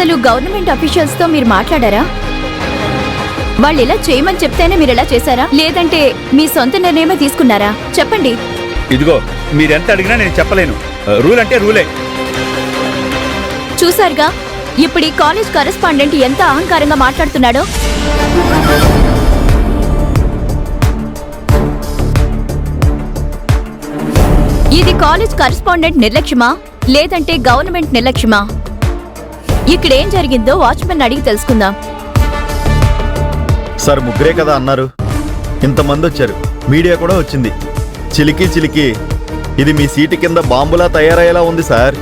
అసలు government officials తో మీరు మాట్లాడారా? వాళ్ళు ఇలా చేయమని చెప్తేనే మీరు ఇలా చేశారా, లేదంటే మీ సొంత నిర్ణయమే తీసుకున్నారా? చెప్పండి. ఇదిగో మీరెంత అడిగినా నేను చెప్పలేను. రూల్ అంటే రూలే. చూసారుగా ఇప్పుడు ఈ కాలేజ్ కరెస్పాండెంట్ ఎంత అహంకారంగా మాట్లాడుతున్నాడో. ఇది కాలేజ్ కరెస్పాండెంట్ నిర్లక్ష్యమా లేదంటే గవర్నమెంట్ నిర్లక్ష్యమా? ఇక్కడేం జరిగిందో వాచ్మెన్ అడిగి తెలుసుకుందాం. సార్ ముగ్గురే కదా అన్నారు, ఇంతమంది వచ్చారు, మీడియా కూడా వచ్చింది. చిలికి చిలికి ఇది మీ సీటు కింద బాంబులా తయారయ్యేలా ఉంది సార్.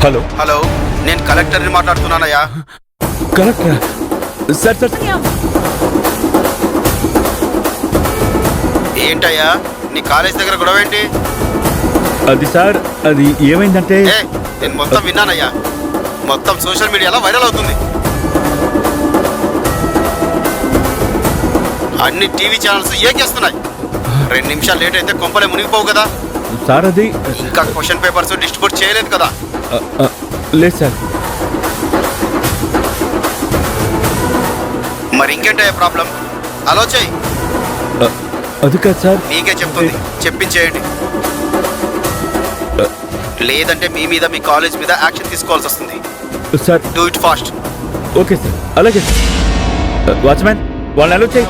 హలో హలో, నేను కలెక్టర్ని మాట్లాడుతున్నానయ్యా. Collector sir sir. ఏంటయ్యా నీ కాలేజ్ దగ్గర గొడవ ఏంటి? అది సార్, అది ఏమైందంటే నేను మొత్తం విన్నానయ్యా. మొత్తం సోషల్ మీడియాలో వైరల్ అవుతుంది. అన్ని టీవీ ఛానల్స్ ఏకేస్తున్నాయి. 2 నిమిషాలు లేట్ అయితే కొంపలే మునిగిపోవు కదా సార్. అది ఇంకా క్వశ్చన్ పేపర్స్ డిస్ట్రిబ్యూట్ చేయలేదు కదా? లేదు సార్. మరి ఇంకేంటయ్యా ప్రాబ్లం? అలో చేయి. అది కాదు సార్. మీకే చెప్తుంది, చెప్పించేయండి. లేదంటే మీ మీద మీ కాలేజ్ మీద యాక్షన్ తీసుకోవాల్సి వస్తుంది. Sir do it fast. Okay sir, అలాగే సార్. వాచ్మ్యాన్ వాళ్ళని అలో చేయి.